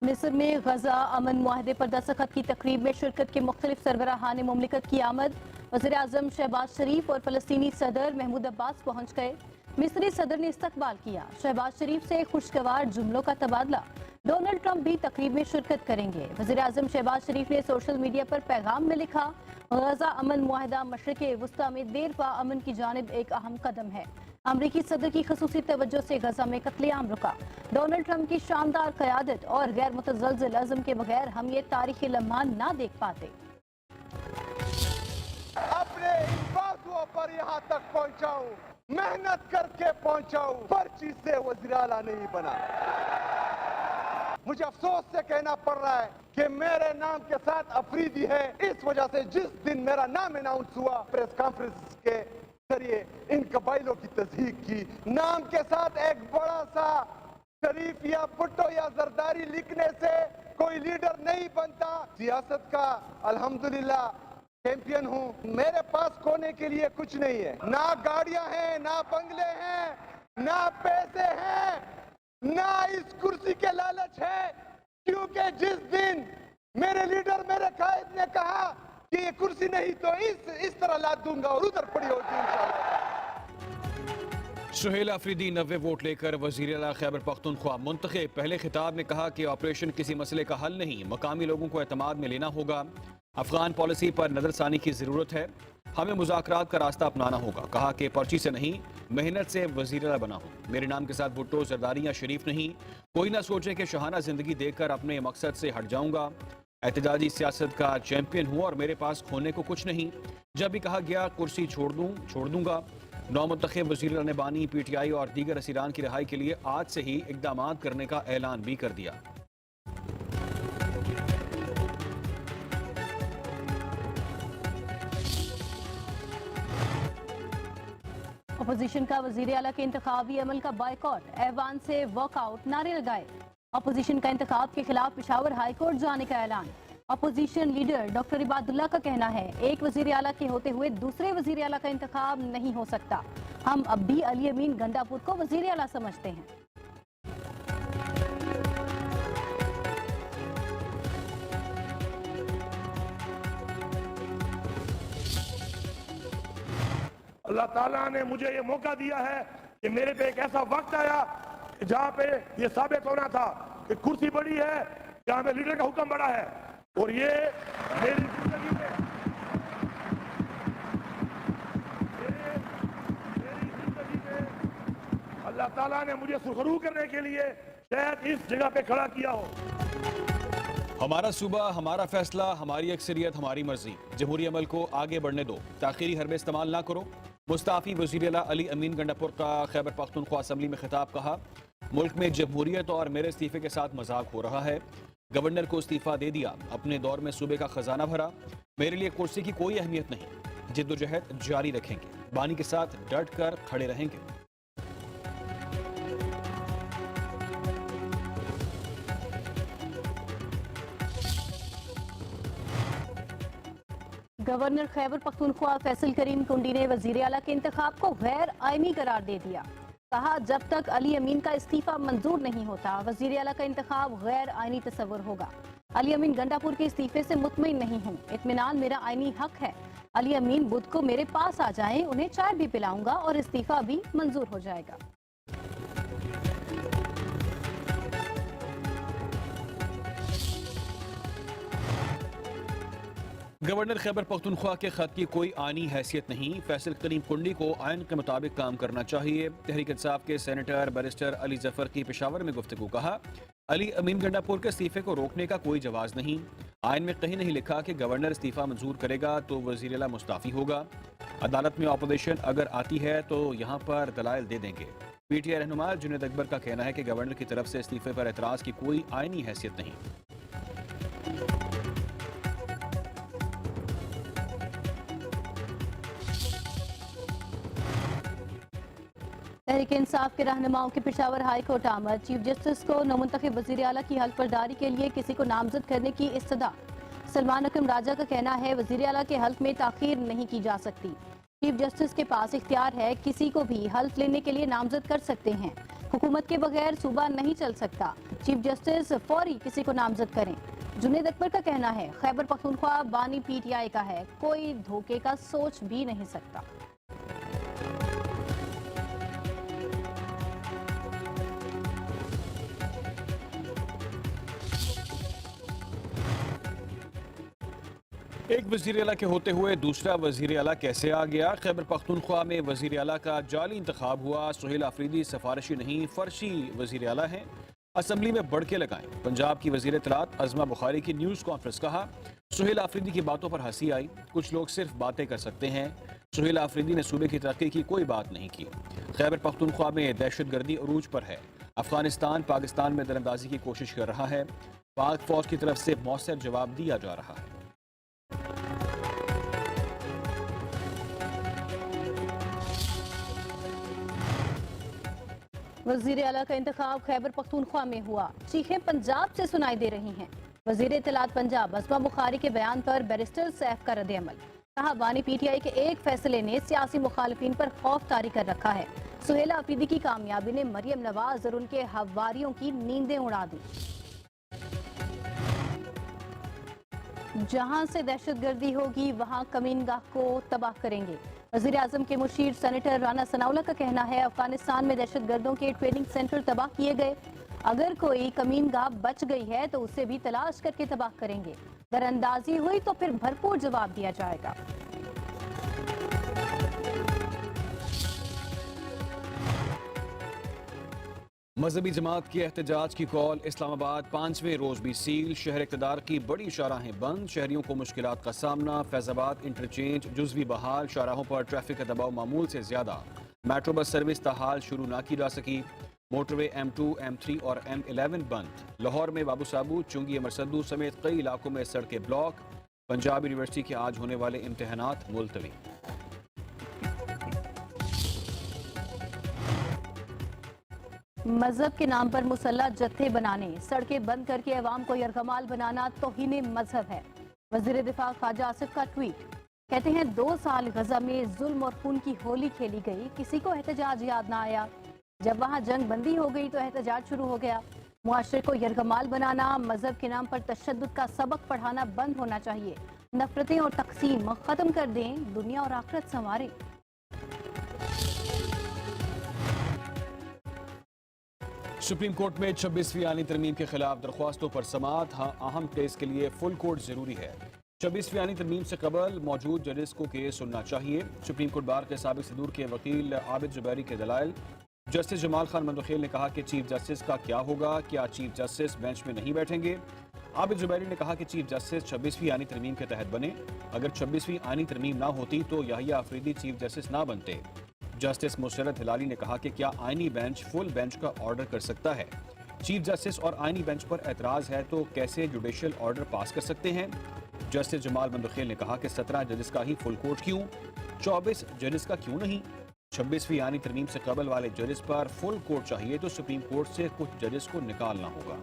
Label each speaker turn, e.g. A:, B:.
A: मिस्र में गजा अमन मुआहदे पर दस्तखत की तकरीब में शिरकत के मुख्तलिफ सरबराहान मुमलिकत की आमद। वज़ीर आज़म शहबाज शरीफ और फलस्तीनी सदर महमूद अब्बास पहुंच गए। मिस्री सदर ने इस्तकबाल किया। शहबाज शरीफ से खुशगवार जुमलों का तबादला। डोनाल्ड ट्रंप भी तकरीब में शिरकत करेंगे। वज़ीर आज़म शहबाज शरीफ ने सोशल मीडिया पर पैगाम में लिखा, गजा अमन मुआहदा मशरिक़ वुस्ता में देर पा अमन की जानिब एक अहम कदम है। अमरीकी सदर की खसूसी तवज्जो से गजा में कत्लेआम रुका। डोनाल्ड ट्रंप की शानदार क़यादत और गैर मुतज़लज़िल अज़्म के बगैर हम ये तारीखी लम्हा ना देख पाते।
B: अपने इन बाजुओं पर यहाँ तक पहुँचाऊं, मेहनत करके पहुँचाऊं, पर्ची से वज़ीर आला नहीं बना। मुझे अफसोस से कहना पड़ रहा है कि मेरे नाम के साथ अफरीदी है। इस वजह से जिस दिन मेरा नाम अनाउंस हुआ प्रेस कॉन्फ्रेंस के जरिए इन कबाइलों की तस्दीक की, नाम के साथ एक बड़ा सा शरीफ या भुट्टो या जरदारी लिखने से कोई लीडर नहीं बनता। सियासत का अल्हम्दुलिल्लाह चैंपियन हूँ। मेरे पास खोने के लिए कुछ नहीं है, ना गाड़ियां हैं, ना बंगले हैं, ना पैसे हैं, ना इस कुर्सी के लालच है। क्योंकि जिस दिन मेरे लीडर मेरे कायद ने कहा कि ये कुर्सी नहीं तो इस तरह लाद दूंगा और उधर पड़ी होगी इंशाल्लाह।
C: सुहेल अफरीदी 90 वोट लेकर वज़ीर आला खैबर पख्तूनख्वा मुंतखब। पहले खिताब में कहा कि ऑपरेशन किसी मसले का हल नहीं, मकामी लोगों को एतमाद में लेना होगा। अफगान पॉलिसी पर नजरसानी की जरूरत है, हमें मुज़ाकरात का रास्ता अपनाना होगा। कहा कि पर्ची से नहीं, मेहनत से वज़ीर आला बना हूँ। मेरे नाम के साथ भुट्टो, जरदारी या शरीफ नहीं। कोई ना सोचे कि शहाना जिंदगी देखकर अपने मकसद से हट जाऊंगा। एहतजाजी सियासत का चैंपियन हूँ और मेरे पास खोने को कुछ नहीं। जब भी कहा गया कुर्सी छोड़ दूंगा। नौमुंतखब वज़ीर ने बानी, PTI और दीगर असीरान की रिहाई के लिए आज से ही इक़दाम करने का ऐलान भी कर दिया।
A: अपोजिशन का वज़ीर आला के इंतखाबी अमल का बायकॉट, ऐवान से वॉकआउट नारे लगाए। अपोजिशन का इंतखाब के खिलाफ पेशावर हाई कोर्ट जाने का ऐलान। अपोजिशन लीडर डॉक्टर इबादुल्ला का कहना है, एक वज़ीर आला के होते हुए दूसरे वज़ीर आला का इंतखाब नहीं हो सकता। हम अब भी अली अमीन गंडापुर को वज़ीर आला समझते हैं।
D: अल्लाह ताला ने मुझे ये मौका दिया है कि मेरे पे एक ऐसा वक्त आया जहाँ पे ये साबित होना था कि कुर्सी बड़ी है, जहाँ पे लीडर का हुक्म बड़ा है। और ये मेरी जिंदगी में अल्लाह ताला ने मुझे सुखरू करने के लिए शायद इस जगह पे खड़ा किया हो।
C: हमारा सूबा, हमारा फैसला, हमारी अक्सरियत, हमारी मर्जी। जमहूरी अमल को आगे बढ़ने दो, ताखीरी हरबे इस्तेमाल ना करो। मुस्ताफी वज़ीर आला अली अमीन गंडापुर का खैबर पख्तूनख्वा असम्बली में खिताब। कहा, मुल्क में जमहूरियत और मेरे इस्तीफे के साथ मजाक हो रहा है। गवर्नर को इस्तीफा दे दिया, अपने दौर में सूबे का खजाना भरा। मेरे लिए कुर्सी की कोई अहमियत नहीं, जिद्दोजहद जारी रखेंगे, बानी के साथ डट कर खड़े रहेंगे।
A: गवर्नर खैबर पख्तूनख्वा फैसल करीम कुंडी ने वज़ीर आला के इंतखाब को गैर आईनी करार दे दिया। कहा, जब तक अली अमीन का इस्तीफा मंजूर नहीं होता, वज़ीर आला का इंतखाब गैर आईनी तस्वुर होगा। अली अमीन गंडापुर के इस्तीफे से मुतमईन नहीं हूँ, इत्मीनान मेरा आईनी हक है। अली अमीन बुध को मेरे पास आ जाएं, उन्हें चाय भी पिलाऊंगा और इस्तीफा भी मंजूर हो जाएगा।
C: गवर्नर खैबर पख्तूनख्वा के खत की कोई आनी हैसियत नहीं, फैसल करीम कुंडी को आइन के मुताबिक काम करना चाहिए। तहरीक इंसाफ के सेनेटर बैरिस्टर अली जफर की पेशावर में गुफ्तगू। कहा, अली अमीन गंडापुर के इस्तीफे को रोकने का कोई जवाज नहीं। आइन में कहीं नहीं लिखा कि गवर्नर इस्तीफा मंजूर करेगा तो वज़ीर आला मुस्ताफी होगा। अदालत में अपोजिशन अगर आती है तो यहाँ पर दलाइल दे देंगे। PTI रहनुमा जुनैद अकबर का कहना है कि गवर्नर की तरफ से इस्तीफे पर एतराज की कोई आइनी हैसियत नहीं।
A: तहरीक इंसाफ के रहनुमाओं की पेशावर हाई कोर्ट आमद। चीफ जस्टिस को नौमुंतखब वज़ीर आला की हल्फबर्दारी के लिए किसी को नामजद करने की इस्तदा। सलमान अकरम राजा का कहना है, वज़ीर आला के हल्फ में ताखीर नहीं की जा सकती। चीफ जस्टिस के पास इख्तियार है, किसी को भी हल्फ लेने के लिए नामजद कर सकते हैं। हुकूमत के बगैर सूबा नहीं चल सकता, चीफ जस्टिस फौरी किसी को नामजद करें। जुनेद अकबर का कहना है खैबर पख्तूनख्वा बानी पीटीआई का है, कोई धोखे का सोच भी नहीं सकता।
C: एक वजीर आला के होते हुए दूसरा वजीर आला कैसे आ गया? खैबर पख्तूनख्वा में वजीर आला का जाली इंतखाब हुआ। सुहेल आफरीदी सिफारिशी नहीं फर्शी वजीर आला है, असम्बली में बढ़ के लगाएं। पंजाब की वजीर इत्तलात अज़मा बुखारी की न्यूज़ कॉन्फ्रेंस, कहा सुहेल आफरीदी की बातों पर हंसी आई, कुछ लोग सिर्फ बातें कर सकते हैं। सुहेल आफरीदी ने सूबे की तरक्की की कोई बात नहीं की। खैबर पख्तूनख्वा में दहशतगर्दी अरूज पर है। अफगानिस्तान पाकिस्तान में दरअंदाजी की कोशिश कर रहा है। पाक फौज की तरफ से मौसर जवाब दिया जा रहा है।
A: वजीर आला का इंतखाब खैबर पख्तूनख्वा में हुआ, चीखें पंजाब से सुनाई दे रही हैं। वजीर इत्तलात पंजाब अज़मा बुखारी के बयान पर बैरिस्टर सैफ का रद्द-ए-अमल, कहा बानी पीटीआई के एक फैसले ने सियासी मुखालिफिन पर खौफ तारी कर रखा है। सुहेल आफरीदी की कामयाबी ने मरियम नवाज और उनके हवारियों की नींदें उड़ा दी। जहां से दहशतगर्दी होगी वहां कमीनगाह को तबाह करेंगे। वजीर आजम के मुशीर सेनेटर राना सनाउल्लाह का कहना है अफगानिस्तान में दहशतगर्दों के ट्रेनिंग सेंटर तबाह किए गए, अगर कोई कमीनगाह बच गई है तो उसे भी तलाश करके तबाह करेंगे। दरअंदाजी हुई तो फिर भरपूर जवाब दिया जाएगा।
C: मजहबी जमात की एहतजाज की कॉल, इस्लामाबाद 5वें रोज भी सील। शहर इक़्तिदार की बड़ी शाहराहें बंद, शहरियों को मुश्किलात का सामना। फैजाबाद इंटरचेंज जुज़वी बहाल, शाहराहों पर ट्रैफिक का दबाव मामूल से ज्यादा। मेट्रो बस सर्विस ताहाल शुरू ना की जा सकी। मोटरवे M2, M3 और M11 बंद। लाहौर में बाबू साबू, चुंगी, अमरसद्दू समेत कई इलाकों में सड़कें ब्लॉक। पंजाब यूनिवर्सिटी के आज होने वाले इम्तहानात मुलतवी।
A: मजहब के नाम पर मुसल्ला जत्थे बनाने, सड़कें बंद करके अवाम को यरगमाल बनाना तौहीन मजहब है। वजीर दिफा ख्वाजा आसिफ का ट्वीट, कहते हैं 2 साल गजा में जुल्म और खून की होली खेली गई, किसी को एहतजाज याद ना आया। जब वहां जंग बंदी हो गई तो एहतजाज शुरू हो गया। मुआशरे को यरगमाल बनाना, मजहब के नाम पर तशद्दुद का सबक पढ़ाना बंद होना चाहिए। नफरतें और तकसीम खत्म कर दें, दुनिया और आखिरत संवारें।
C: सुप्रीम कोर्ट में 26वीं आईनी तरमीम के खिलाफ दरख्वास्तों पर समाअत। अहम केस के लिए फुल कोर्ट जरूरी है। 26वीं आईनी तरमीम से कबल मौजूद जजेस को केस सुनना चाहिए। सुप्रीम कोर्ट बार के साबिक सदूर के वकील आबिद जुबैरी के दलाइल। जस्टिस जमाल खान मंदखेल ने कहा कि चीफ जस्टिस का क्या होगा, क्या चीफ जस्टिस बेंच में नहीं बैठेंगे? आबिद जुबैरी ने कहा कि चीफ जस्टिस 26वीं आईनी तरमीम के तहत बने। अगर 26वीं आईनी तरमीम ना होती तो याहिया अफरीदी चीफ जस्टिस ना बनते। जस्टिस मुशर्रत हिलाली ने कहा कि क्या आईनी बेंच फुल बेंच का ऑर्डर कर सकता है? चीफ जस्टिस और आईनी बेंच पर एतराज है तो कैसे जुडिशियल ऑर्डर पास कर सकते हैं? जस्टिस जमाल मंदखेल ने कहा कि 17 जजेस का ही फुल कोर्ट क्यों, 24 जजेस का क्यों नहीं? 26वीं आईनी तरमीम से कबल वाले जजेस पर फुल कोर्ट चाहिए तो सुप्रीम कोर्ट से कुछ जजेस को निकालना होगा।